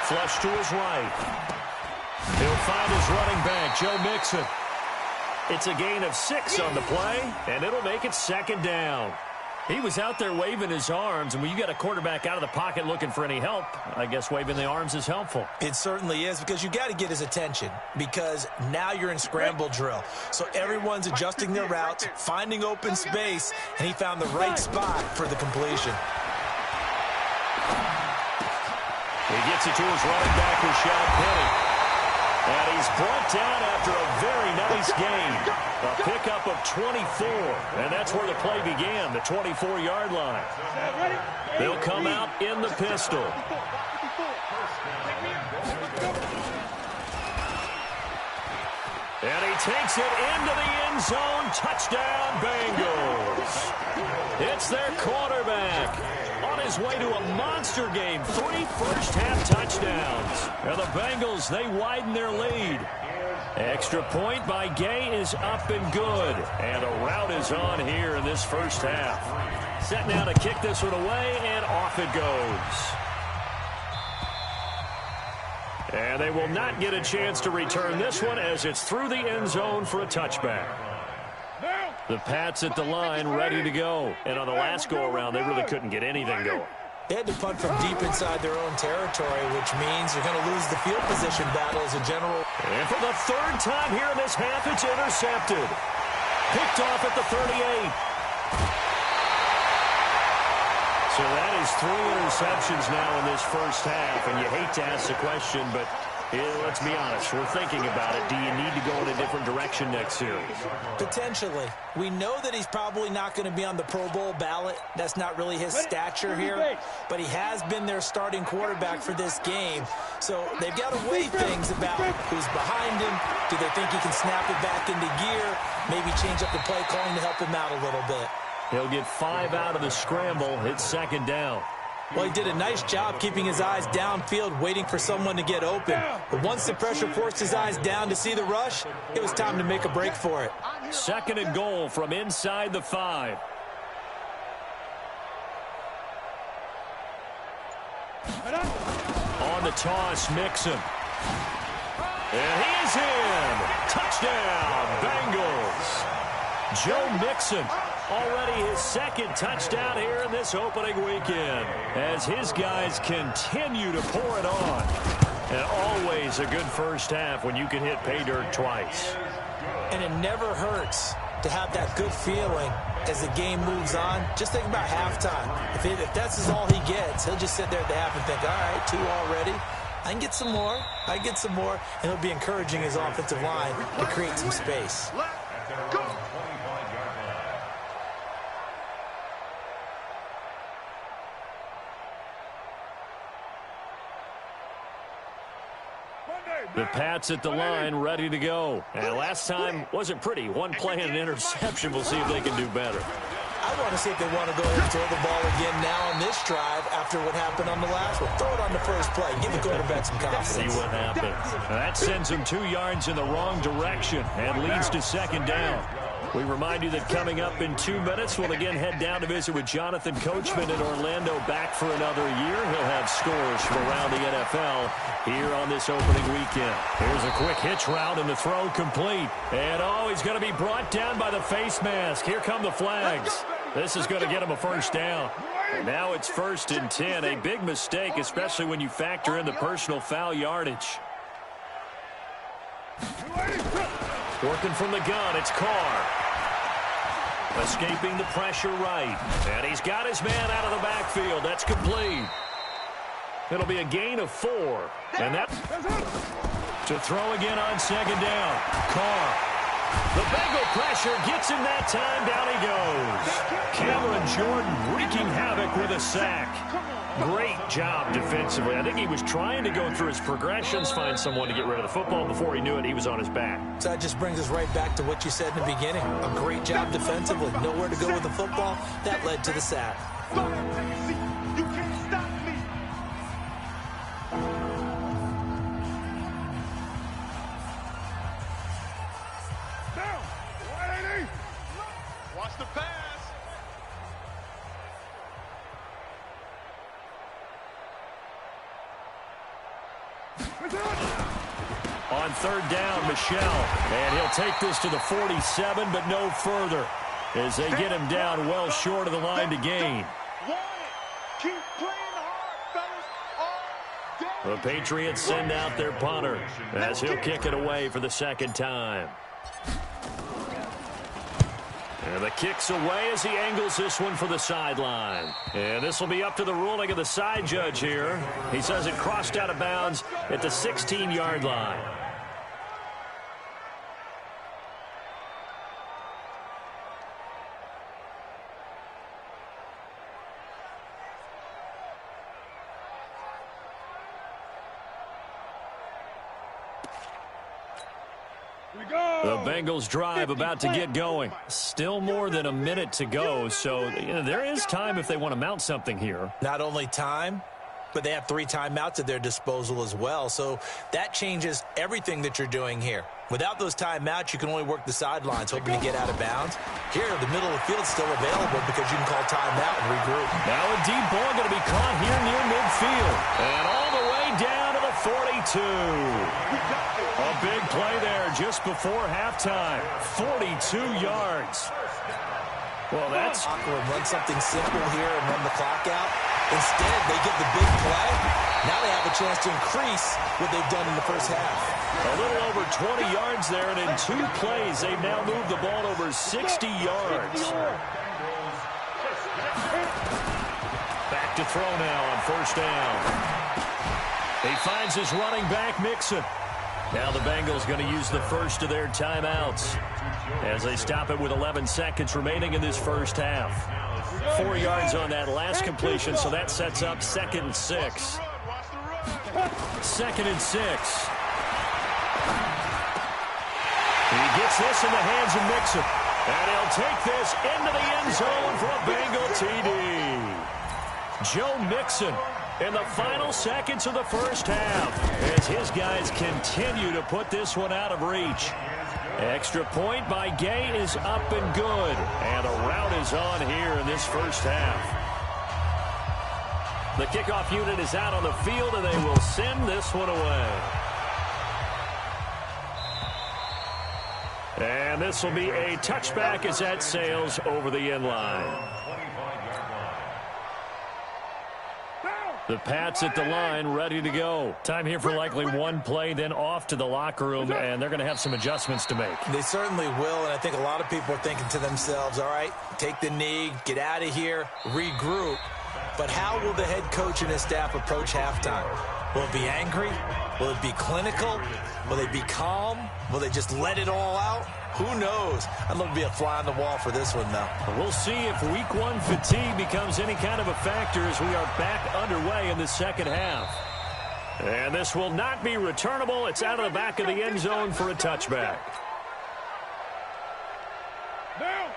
Flush to his right. He'll find his running back, Joe Mixon. It's a gain of 6 on the play, and it'll make it 2nd down. He was out there waving his arms, and when you got a quarterback out of the pocket looking for any help, I guess waving the arms is helpful. It certainly is, because you got to get his attention, because now you're in scramble drill. So everyone's adjusting their routes, finding open space, and he found the right spot for the completion. He gets it to his running back, Rashad Penny. And he's brought down after a very nice gain. A pickup of 24. And that's where the play began, the 24-yard line. They'll come out in the pistol. And he takes it into the end zone. Touchdown, Bengals. It's their quarterback on his way to a monster game. 3 first-half touchdowns. And the Bengals, they widen their lead. Extra point by Gay is up and good. And a route is on here in this first half. Set now to kick this one away, and off it goes. And they will not get a chance to return this one as it's through the end zone for a touchback. The Pats at the line ready to go. And on the last go-around, they really couldn't get anything going. They had to punt from deep inside their own territory, which means you're going to lose the field position battle as a general. And for the 3rd time here in this half, it's intercepted. Picked off at the 38. So that is 3 interceptions now in this first half, and you hate to ask the question, but let's be honest, we're thinking about it. Do you need to go in a different direction next series? Potentially. We know that he's probably not going to be on the Pro Bowl ballot. That's not really his stature here, but he has been their starting quarterback for this game. So they've got to weigh things about who's behind him. Do they think he can snap it back into gear? Maybe change up the play calling to help him out a little bit. He'll get 5 out of the scramble. It's 2nd down. Well, he did a nice job keeping his eyes downfield, waiting for someone to get open. But once the pressure forced his eyes down to see the rush, it was time to make a break for it. 2nd and goal from inside the 5. On the toss, Mixon. And he is in. Touchdown, Bengals. Joe Mixon. Already his 2nd touchdown here in this opening weekend as his guys continue to pour it on. And always a good first half when you can hit pay dirt twice. And it never hurts to have that good feeling as the game moves on. Just think about halftime. If that's all he gets, he'll just sit there at the half and think, all right, 2 already. I can get some more. I can get some more. And he'll be encouraging his offensive line to create some space. Go. The Pats at the line, ready to go. And last time wasn't pretty. One play and an interception. We'll see if they can do better. I want to see if they want to go ahead and throw the ball again now on this drive after what happened on the last one. Throw it on the first play. Give the quarterback some confidence. See what happens. That sends him 2 yards in the wrong direction and leads to second down. We remind you that coming up in 2 minutes, we'll again head down to visit with Jonathan Coachman in Orlando, back for another year. He'll have scores from around the NFL here on this opening weekend. Here's a quick hitch route and the throw complete. And he's going to be brought down by the face mask. Here come the flags. This is going to get him a first down. And now it's 1st and 10. A big mistake, especially when you factor in the personal foul yardage. Working from the gun, it's Carr. Escaping the pressure right. And he's got his man out of the backfield. That's complete. It'll be a gain of 4. And that's to throw again on second down. Carr. The Bengal pressure gets him that time. Down he goes. Cameron Jordan wreaking havoc with a sack. Great job defensively. I think he was trying to go through his progressions, find someone to get rid of the football. Before he knew it, he was on his back. So that just brings us right back to what you said in the beginning. A great job defensively. Nowhere to go with the football. That led to the sack. You can't stop me. Down. 180. Watch the pass. On third down, Michelle. And he'll take this to the 47, but no further, as they get him down well short of the line to gain. Keep playing hard, fellas. All day. The Patriots send out their punter as he'll kick it away for the second time. And the kick's away as he angles this one for the sideline. And this will be up to the ruling of the side judge here. He says it crossed out of bounds at the 16-yard line. The Bengals drive about to get going. Still more than a minute to go, so there is time if they want to mount something here. Not only time, but they have 3 timeouts at their disposal as well, so that changes everything that you're doing here. Without those timeouts, you can only work the sidelines, hoping to get out of bounds. Here, the middle of the field is still available because you can call timeout and regroup. Now a deep ball going to be caught here near midfield. And all the way down to the 42. A big play there just before halftime. 42 yards. Well, that's awkward. Run something simple here and run the clock out. Instead, they get the big play. Now they have a chance to increase what they've done in the first half. A little over 20 yards there, and in 2 plays, they've now moved the ball over 60 yards. Back to throw now on first down. He finds his running back, Mixon. Now the Bengals going to use the first of their timeouts as they stop it with 11 seconds remaining in this first half. 4 yards on that last completion, so that sets up 2nd and 6. 2nd and 6. He gets this in the hands of Mixon, and he'll take this into the end zone for a Bengal TD. Joe Mixon in the final seconds of the first half as his guys continue to put this one out of reach. Extra point by Gay is up and good, and a rout is on here in this first half. The kickoff unit is out on the field, and they will send this one away. And this will be a touchback as that sails over the end line. The Pats at the line, ready to go. Time here for likely one play, then off to the locker room, and they're going to have some adjustments to make. They certainly will, and I think a lot of people are thinking to themselves, all right, take the knee, get out of here, regroup. But how will the head coach and his staff approach halftime? Will it be angry? Will it be clinical? Will they be calm? Will they just let it all out? Who knows? I'd love to be a fly on the wall for this one, though. We'll see if week one fatigue becomes any kind of a factor as we are back underway in the second half. And this will not be returnable. It's out of the back of the end zone for a touchback.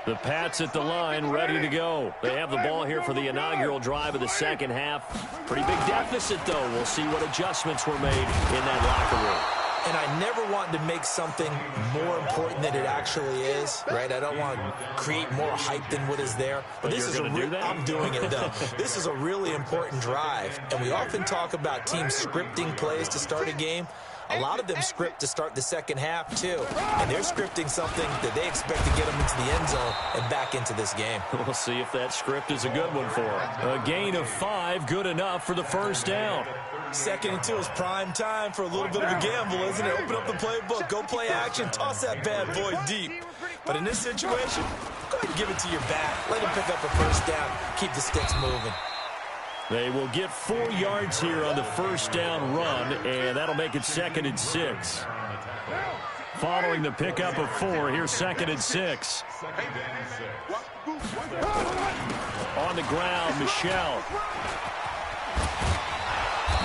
The Pats at the line, ready to go. They have the ball here for the inaugural drive of the second half. Pretty big deficit, though. We'll see what adjustments were made in that locker room. And I never want to make something more important than it actually is, right? I don't want to create more hype than what is there. But this is I'm doing it, though. This is a really important drive. And we often talk about teams scripting plays to start a game. A lot of them script to start the second half, too. And they're scripting something that they expect to get them into the end zone and back into this game. We'll see if that script is a good one for them. A gain of 5, good enough for the first down. 2nd and 2 is prime time for a little bit of a gamble, isn't it? Open up the playbook, go play action, toss that bad boy deep. But in this situation, go ahead and give it to your back. Let him pick up a first down. Keep the sticks moving. They will get 4 yards here on the first down run, and that'll make it 2nd and 6. Following the pickup of 4, here's 2nd and 6. On the ground, Michel.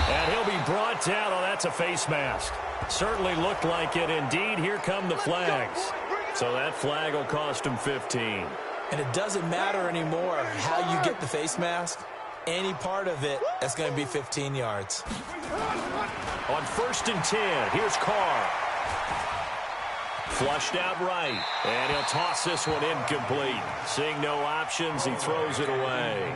And he'll be brought down. Oh, that's a face mask. Certainly looked like it. Indeed, here come the flags. So that flag will cost him 15. And it doesn't matter anymore how you get the face mask. Any part of it, that's going to be 15 yards. On 1st and 10, here's Carr. Flushed out right, and he'll toss this one incomplete. Seeing no options, he throws it away.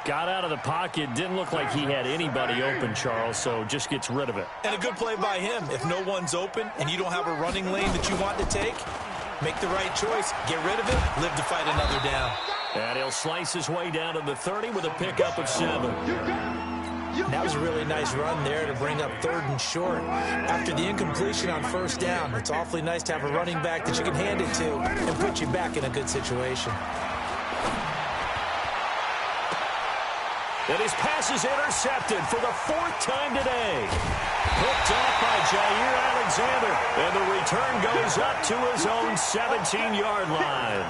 Got out of the pocket, didn't look like he had anybody open, Charles, so just gets rid of it. And a good play by him. If no one's open and you don't have a running lane that you want to take, make the right choice, get rid of it, live to fight another down. And he'll slice his way down to the 30 with a pickup of 7. That was a really nice run there to bring up 3rd and short. After the incompletion on 1st down, it's awfully nice to have a running back that you can hand it to and put you back in a good situation. And his pass is intercepted for the 4th time today. Picked off by Jair Alexander. And the return goes up to his own 17-yard line.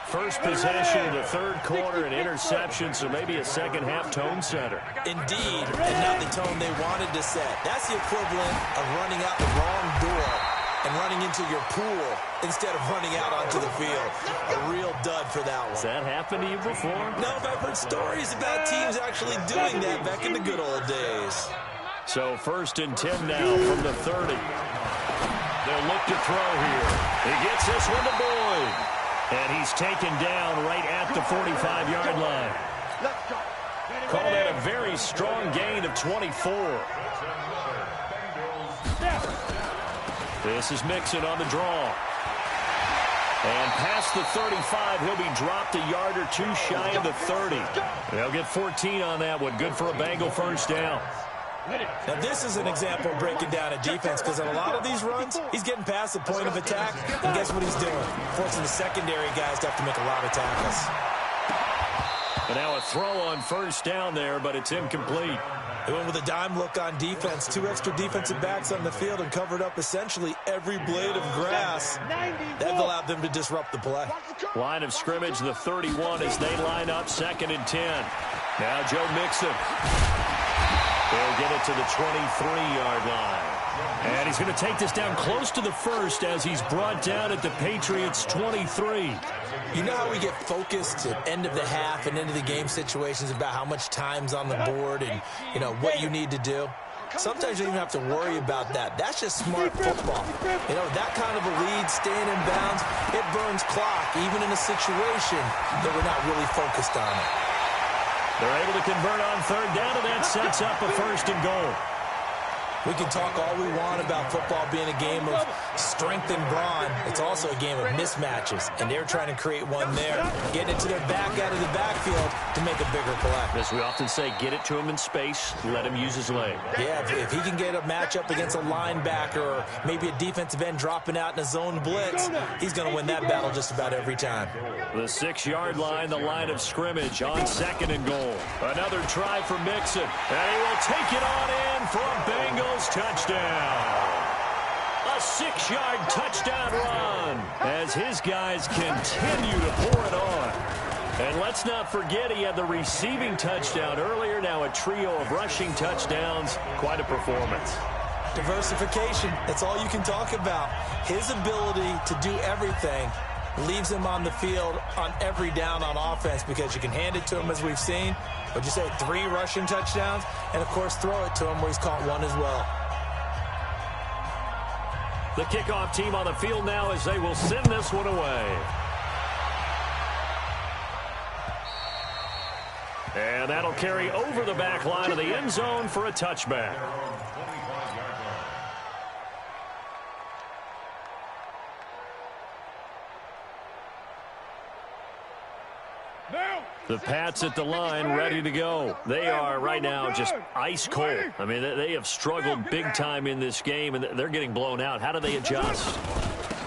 First possession of the 3rd quarter, an interception, so maybe a second-half tone setter. Indeed, and not the tone they wanted to set. That's the equivalent of running out the wrong door and running into your pool instead of running out onto the field. A real dud for that one. Has that happened to you before? No, but I've heard stories about teams actually doing that back in the good old days. So 1st and 10 now from the 30. They'll look to throw here. He gets this one to Boyd. And he's taken down right at the 45-yard line. Call that a very strong gain of 24. This is Mixon on the draw. And past the 35, he'll be dropped a yard or 2 shy of the 30. They'll get 14 on that one. Good for a Bengal first down. Now, this is an example of breaking down a defense because on a lot of these runs, he's getting past the point of attack, and guess what he's doing? Forcing the secondary guys to have to make a lot of tackles. And now a throw on 1st down there, but it's incomplete. They went with a dime look on defense. 2 extra defensive backs on the field and covered up essentially every blade of grass. That allowed them to disrupt the play. Line of scrimmage, the 31 as they line up 2nd and 10. Now Joe Mixon. They'll get it to the 23-yard line. And he's going to take this down close to the 1st as he's brought down at the Patriots' 23. You know how we get focused at end of the half and into the game situations about how much time's on the board and, you know, what you need to do? Sometimes you don't even have to worry about that. That's just smart football. You know, that kind of a lead, staying in bounds, it burns clock, even in a situation that we're not really focused on it. They're able to convert on 3rd down, and that sets up a 1st and goal. We can talk all we want about football being a game of strength and brawn. It's also a game of mismatches, and they're trying to create one there, getting it to their back out of the backfield to make a bigger play. As we often say, get it to him in space, let him use his leg. Yeah, if he can get a matchup against a linebacker or maybe a defensive end dropping out in a zone blitz, he's going to win that battle just about every time. The 6-yard line, the line of scrimmage on 2nd and goal. Another try for Mixon, and he will take it on in for a Bengals touchdown. A 6-yard touchdown run as his guys continue to pour it on. And let's not forget he had the receiving touchdown earlier, now a trio of rushing touchdowns. Quite a performance. Diversification, that's all you can talk about. His ability to do everything leaves him on the field on every down on offense because you can hand it to him, as we've seen. What'd you say, 3 rushing touchdowns? And, of course, throw it to him where he's caught 1 as well. The kickoff team on the field now as they will send this one away. And that'll carry over the back line of the end zone for a touchback. The Pats at the line, ready to go. They are right now just ice cold. I mean, they have struggled big time in this game, and they're getting blown out. How do they adjust?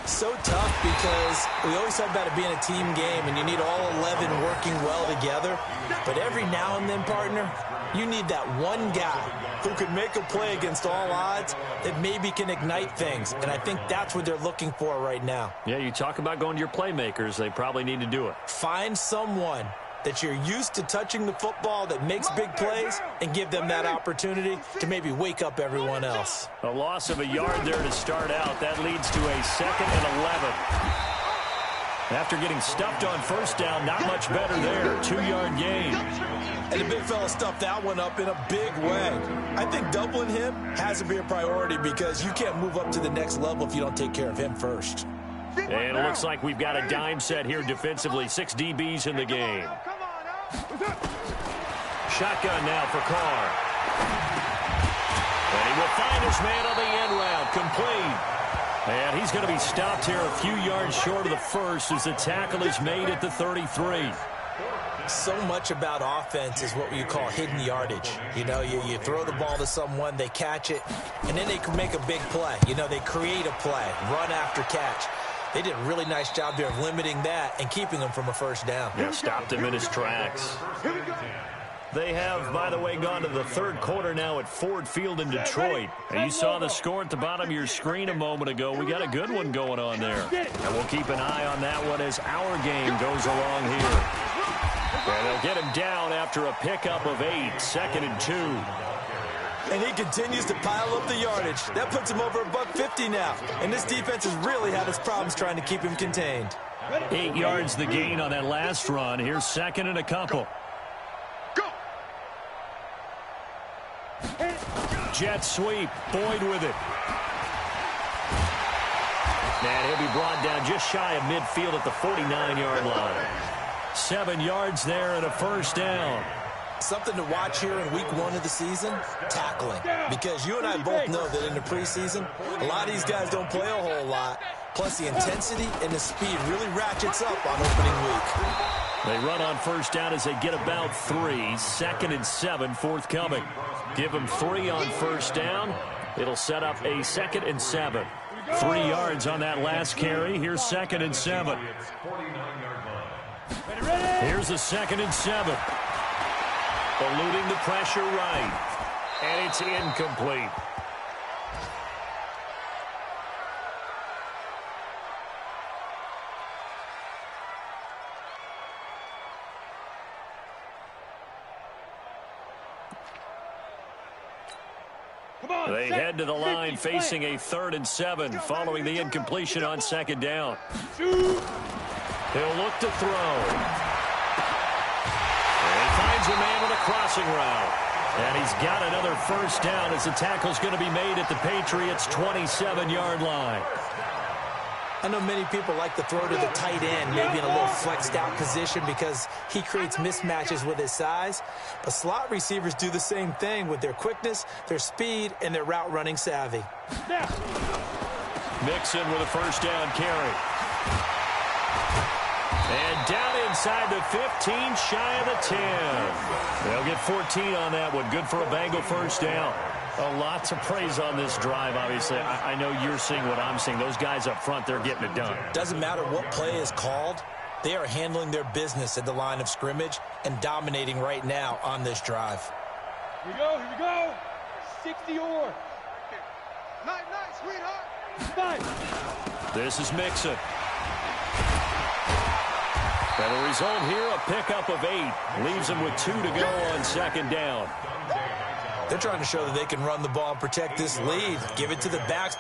So tough because we always talk about it being a team game, and you need all 11 working well together. But every now and then, partner, you need that one guy who can make a play against all odds that maybe can ignite things. And I think that's what they're looking for right now. Yeah, you talk about going to your playmakers. They probably need to do it. Find someone that you're used to touching the football that makes big plays and give them that opportunity to maybe wake up everyone else. A loss of a yard there to start out. That leads to a 2nd and 11. After getting stuffed on first down, not much better there. 2-yard gain. And the big fella stuffed that one up in a big way. I think doubling him has to be a priority because you can't move up to the next level if you don't take care of him first. And it looks like we've got a dime set here defensively. 6 DBs in the game. Shotgun now for Carr. And he will find his man on the end route. Complete. And he's going to be stopped here a few yards short of the first as the tackle is made at the 33. So much about offense is what you call hidden yardage. You know, you throw the ball to someone, they catch it, and then they can make a big play. You know, they create a play, run after catch. They did a really nice job there of limiting that and keeping him from a first down. Yeah, stopped him in his tracks. They have, by the way, gone to the 3rd quarter now at Ford Field in Detroit. And you saw the score at the bottom of your screen a moment ago. We got a good one going on there. And we'll keep an eye on that one as our game goes along here. And they'll get him down after a pickup of 8, 2nd and 2. And he continues to pile up the yardage. That puts him over $150 now. And this defense has really had its problems trying to keep him contained. 8 yards the gain on that last run. Here's 2nd and a couple. Jet sweep. Boyd with it. And he'll be brought down just shy of midfield at the 49-yard line. 7 yards there and a first down. Something to watch here in week 1 of the season, tackling. Because you and I both know that in the preseason, a lot of these guys don't play a whole lot. Plus the intensity and the speed really ratchets up on opening week. They run on first down as they get about 3. 2nd and 7 forthcoming. Give them 3 on first down. It'll set up a 2nd and 7. 3 yards on that last carry. Here's 2nd and 7. Here's a 2nd and 7. Eluding the pressure right. And it's incomplete. They head to the line facing a 3rd and 7 following the incompletion on 2nd down. He'll look to throw. And he finds a man with a crossing route. And he's got another first down as the tackle's going to be made at the Patriots' 27-yard line. I know many people like to throw to the tight end, maybe in a little flexed out position because he creates mismatches with his size. But slot receivers do the same thing with their quickness, their speed, and their route running savvy. Mixon with a first down carry. And down inside the 15, shy of the 10. They'll get 14 on that one. Good for a Bengal first down. A lot to praise on this drive, obviously. I know you're seeing what I'm seeing. Those guys up front, they're getting it done. Doesn't matter what play is called. They are handling their business at the line of scrimmage and dominating right now on this drive. Here we go. 60 or. Night, sweetheart. Night. This is Mixon. And the result here, a pickup of 8. Leaves them with 2 to go on second down. They're trying to show that they can run the ball and protect this lead. Give it to the backs.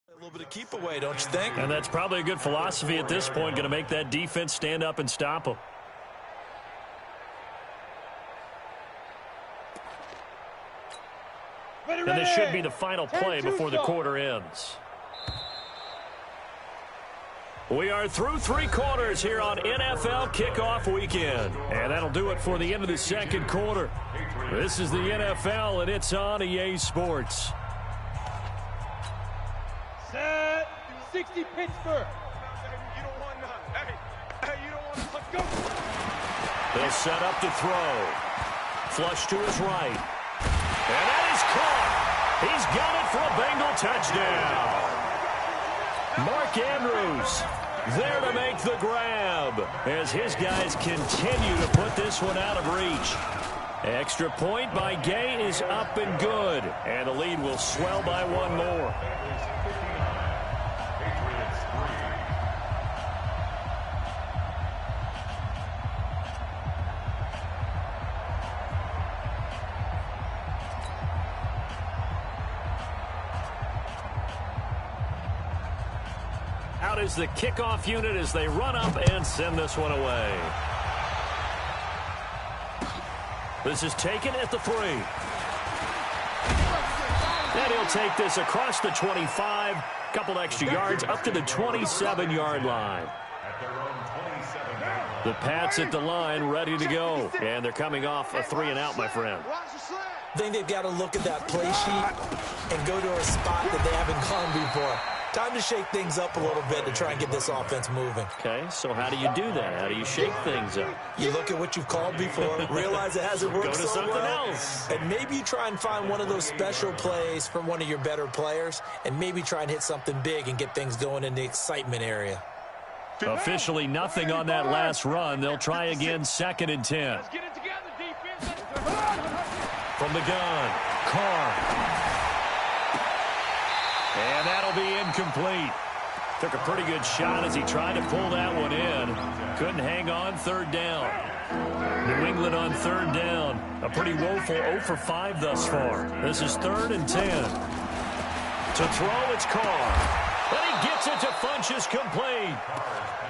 A little bit of keep away, don't you think? And that's probably a good philosophy at this point. Going to make that defense stand up and stop them. And this should be the final play before the quarter ends. We are through 3 quarters here on NFL Kickoff Weekend. And that'll do it for the end of the second quarter. This is the NFL, and it's on EA Sports. Set. 60 Pittsburgh. You don't want none. Hey, you don't want. Let's go. They'll set up to throw. Flush to his right. And that is caught. He's got it for a Bengal touchdown. Mark Andrews there to make the grab as his guys continue to put this one out of reach. Extra point by Gay is up and good. And the lead will swell by 1 more. Out is the kickoff unit as they run up and send this one away. This is taken at the 3. And he'll take this across the 25. Couple extra yards up to the 27-yard line. The Pats at the line ready to go. And they're coming off a 3-and-out, my friend. I think they've got to look at that play sheet and go to a spot that they haven't gone before. Time to shake things up a little bit to try and get this offense moving. Okay, so how do you do that? How do you shake things up? You look at what you've called before, realize it hasn't worked so so well, else. And maybe you try and find one of those special plays from one of your better players, and maybe try and hit something big and get things going in the excitement area. Officially nothing on that last run. They'll try again, 2nd and 10. Let's get it together, defense. From the gun, Carr. And that'll be incomplete. Took a pretty good shot as he tried to pull that one in. Couldn't hang on, 3rd down. New England on 3rd down. A pretty woeful 0 for 5 thus far. This is 3rd and 10. To throw, it's Carr. And he gets it to Funchess complete.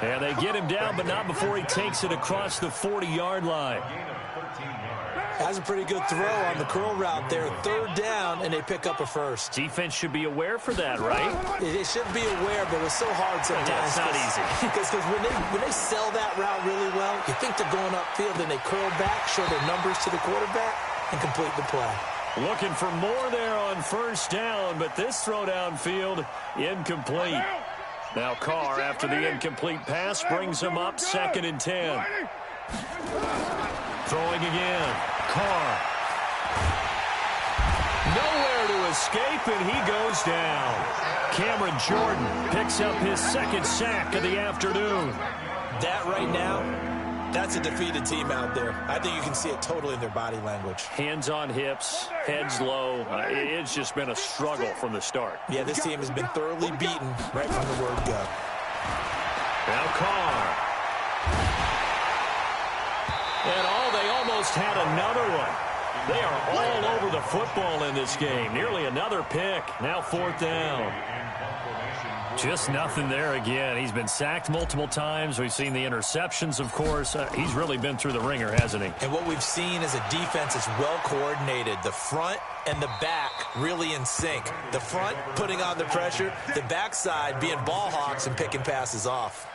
And they get him down, but not before he takes it across the 40-yard line. That's a pretty good throw on the curl route there. 3rd down, and they pick up a first. Defense should be aware for that, right? They should be aware, but it's so hard sometimes. Yeah, it's not easy. Because when they sell that route really well, you think they're going upfield, and they curl back, show their numbers to the quarterback, and complete the play. Looking for more there on 1st down, but this throw downfield, incomplete. Now Carr, after the incomplete pass, brings him up 2nd and 10. Throwing again. Carr. Nowhere to escape, and he goes down. Cameron Jordan picks up his 2nd sack of the afternoon. That right now, that's a defeated team out there. I think you can see it totally in their body language. Hands on hips, heads low. It's just been a struggle from the start. Yeah, this team has been thoroughly beaten right from the word go. Now Carr. And they almost had another one. They are all over the football in this game. Nearly another pick. Now 4th down. Just nothing there again. He's been sacked multiple times. We've seen the interceptions, of course. He's really been through the ringer, hasn't he? And what we've seen is a defense that's well coordinated. The front and the back really in sync. The front putting on the pressure. The backside being ball hawks and picking passes off.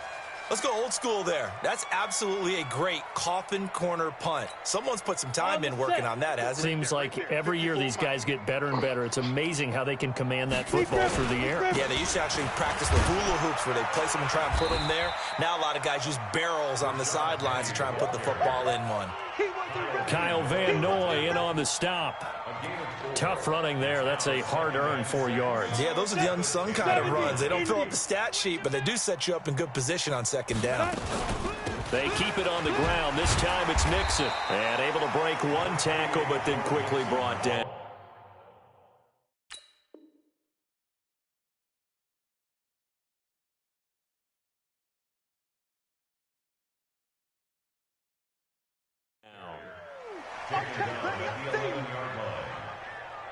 Let's go old school there. That's absolutely a great coffin corner punt. Someone's put some time in working on that, hasn't it? Seems like every year these guys get better and better. It's amazing how they can command that football through the air. Yeah, they used to actually practice the hula hoops where they place them and try and put them there. Now a lot of guys use barrels on the sidelines to try and put the football in one. Kyle Van Noy in on the stop. Tough running there. That's a hard-earned 4 yards. Yeah, those are the unsung kind of runs. They don't fill up the stat sheet, but they do set you up in good position on 2nd down. They keep it on the ground. This time it's Mixon. And able to break one tackle, but then quickly brought down.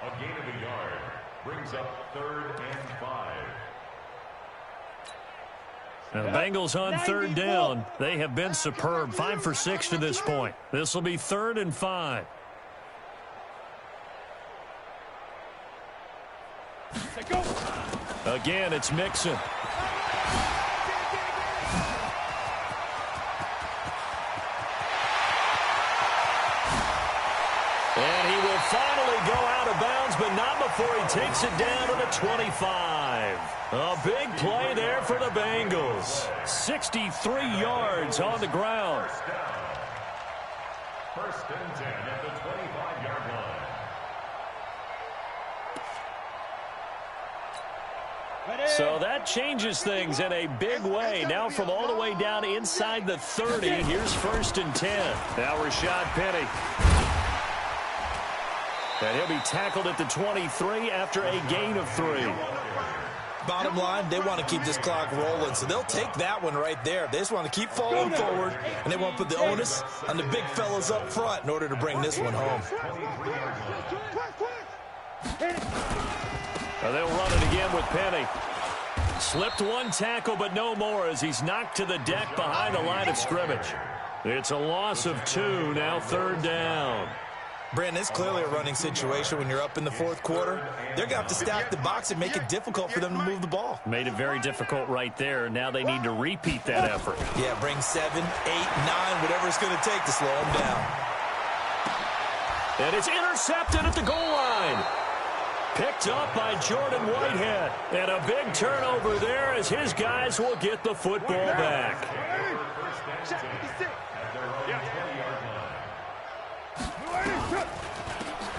A gain of a yard brings up 3rd and 5. Now the Bengals on 3rd down. They have been superb. 5 for 6 to this point. This will be 3rd and 5. Again, it's Mixon. And he will finally go out of bounds, but not before he takes it down to the 25. A big play there for the Bengals. 63 yards on the ground. 1st and 10 at the 25-yard line. So that changes things in a big way. Now from all the way down inside the 30, here's 1st and 10. Now Rashad Penny. And he'll be tackled at the 23 after a gain of 3. Bottom line, they want to keep this clock rolling, so they'll take that one right there. They just want to keep falling forward, and they want to put the onus on the big fellas up front in order to bring this one home. They'll run it again with Penny. Slipped one tackle, but no more as he's knocked to the deck behind the line of scrimmage. It's a loss of 2, now 3rd down. Brandon, it's clearly a running situation when you're up in the 4th quarter. They're going to have to stack the box and make it difficult for them to move the ball. Made it very difficult right there. Now they need to repeat that effort. Yeah, bring 7, 8, 9, whatever it's going to take to slow them down. And it's intercepted at the goal line. Picked up by Jordan Whitehead. And a big turnover there as his guys will get the football back.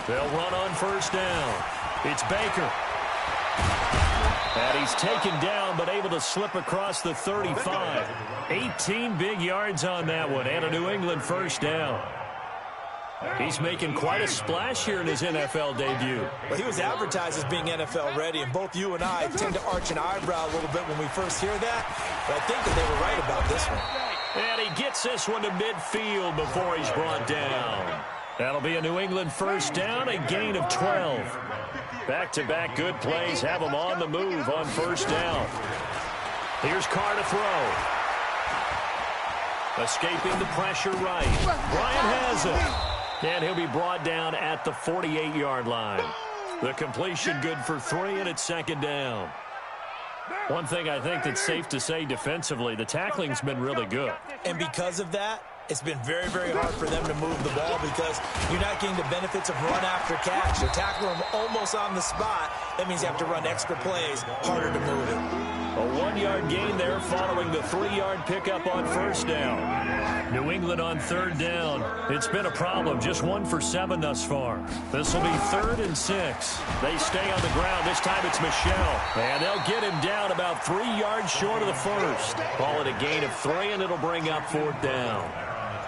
They'll run on 1st down. It's Baker. And he's taken down but able to slip across the 35. 18 big yards on that one and a New England 1st down. He's making quite a splash here in his NFL debut. Well, he was advertised as being NFL ready, and both you and I tend to arch an eyebrow a little bit when we first hear that, but I think that they were right about this one. And he gets this one to midfield before he's brought down. That'll be a New England 1st down, a gain of 12. Back-to-back good plays have them on the move on 1st down. Here's Carr to throw. Escaping the pressure right. Bryant has it. And he'll be brought down at the 48-yard line. The completion good for 3, and it's 2nd down. One thing I think that's safe to say defensively, the tackling's been really good. And because of that, it's been very, very hard for them to move the ball because you're not getting the benefits of run after catch. You're tackling them almost on the spot. That means you have to run extra plays, harder to move it. A 1-yard gain there following the 3-yard pickup on 1st down. New England on 3rd down. It's been a problem. Just 1 for 7 thus far. This will be 3rd and 6. They stay on the ground. This time it's Michel. And they'll get him down about 3 yards short of the 1st. Call it a gain of 3, and it'll bring up 4th down.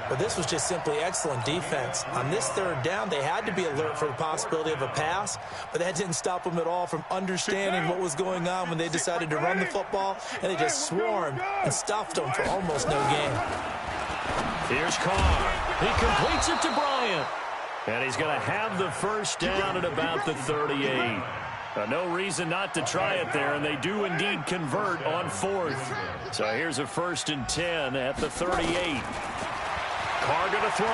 But this was just simply excellent defense. On this 3rd down, they had to be alert for the possibility of a pass, but that didn't stop them at all from understanding what was going on when they decided to run the football, and they just swarmed and stuffed them for almost no gain. Here's Carr. He completes it to Bryant. And he's going to have the first down at about the 38. No reason not to try it there, and they do indeed convert on 4th. So here's a 1st and 10 at the 38. Carr going to throw.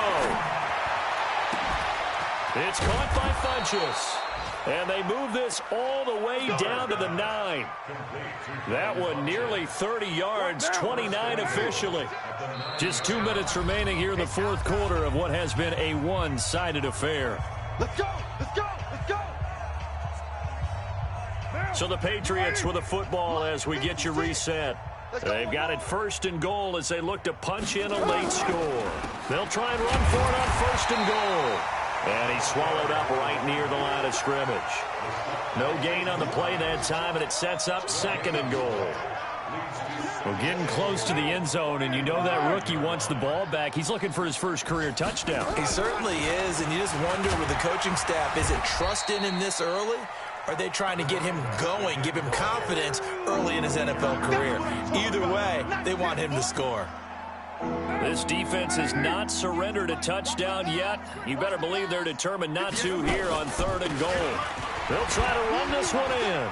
It's caught by Funchess. And they move this all the way down to the 9. That one nearly 30 yards, 29 officially. Just 2 minutes remaining here in the 4th quarter of what has been a one-sided affair. Let's go! Let's go! Let's go! So the Patriots with the football as we get you reset. They've got it 1st and goal as they look to punch in a late score. They'll try and run for it on 1st and goal. And he's swallowed up right near the line of scrimmage. No gain on the play that time, and it sets up 2nd and goal. We're getting close to the end zone, and you know that rookie wants the ball back. He's looking for his first career touchdown. He certainly is, and you just wonder with the coaching staff, is it trust in him this early? Or are they trying to get him going, give him confidence early in his NFL career? Either way, they want him to score. This defense has not surrendered a touchdown yet. You better believe they're determined not to here on 3rd and goal. They'll try to run this one in.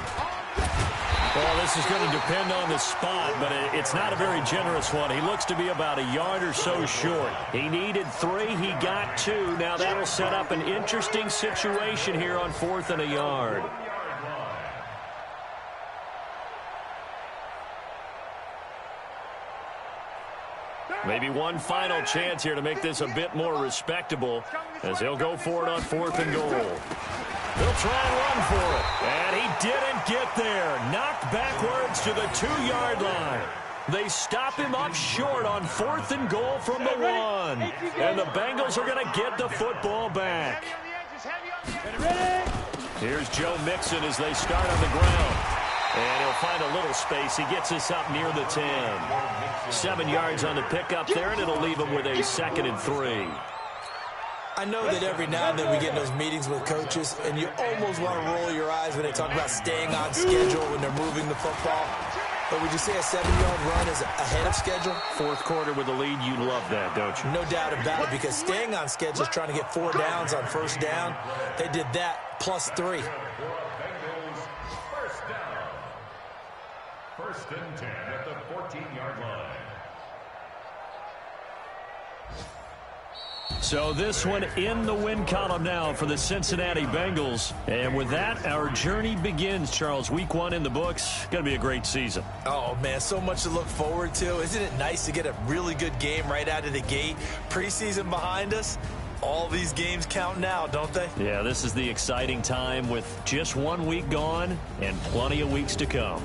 Well, this is going to depend on the spot, but it's not a very generous one. He looks to be about a yard or so short. He needed 3. He got 2. Now that'll set up an interesting situation here on 4th and a yard. Maybe one final chance here to make this a bit more respectable as he'll go for it on 4th and goal. He'll try and run for it. And he didn't get there. Knocked backwards to the 2-yard line. They stop him up short on 4th and goal from the 1. And the Bengals are going to get the football back. Here's Joe Mixon as they start on the ground. And he'll find a little space. He gets us up near the 10. 7 yards on the pickup there, and it'll leave him with a 2nd and 3. I know that every now and then we get in those meetings with coaches, and you almost want to roll your eyes when they talk about staying on schedule when they're moving the football. But would you say a 7-yard run is ahead of schedule? 4th quarter with the lead, you love that, don't you? No doubt about it, because staying on schedule is trying to get 4 downs on 1st down. They did that plus 3. 1st and 10 at the 14-yard line. So this one in the win column now for the Cincinnati Bengals. And with that, our journey begins, Charles. Week 1 in the books. Going to be a great season. Oh, man, so much to look forward to. Isn't it nice to get a really good game right out of the gate? Preseason behind us. All these games count now, don't they? Yeah, this is the exciting time with just 1 week gone and plenty of weeks to come.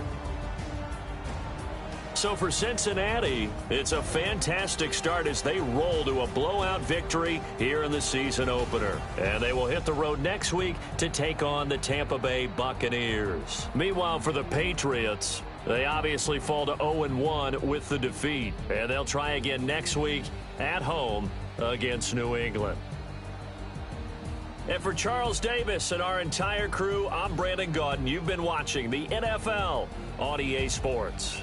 So for Cincinnati, it's a fantastic start as they roll to a blowout victory here in the season opener. And they will hit the road next week to take on the Tampa Bay Buccaneers. Meanwhile, for the Patriots, they obviously fall to 0-1 with the defeat. And they'll try again next week at home against New England. And for Charles Davis and our entire crew, I'm Brandon Gaudin. You've been watching the NFL on EA Sports.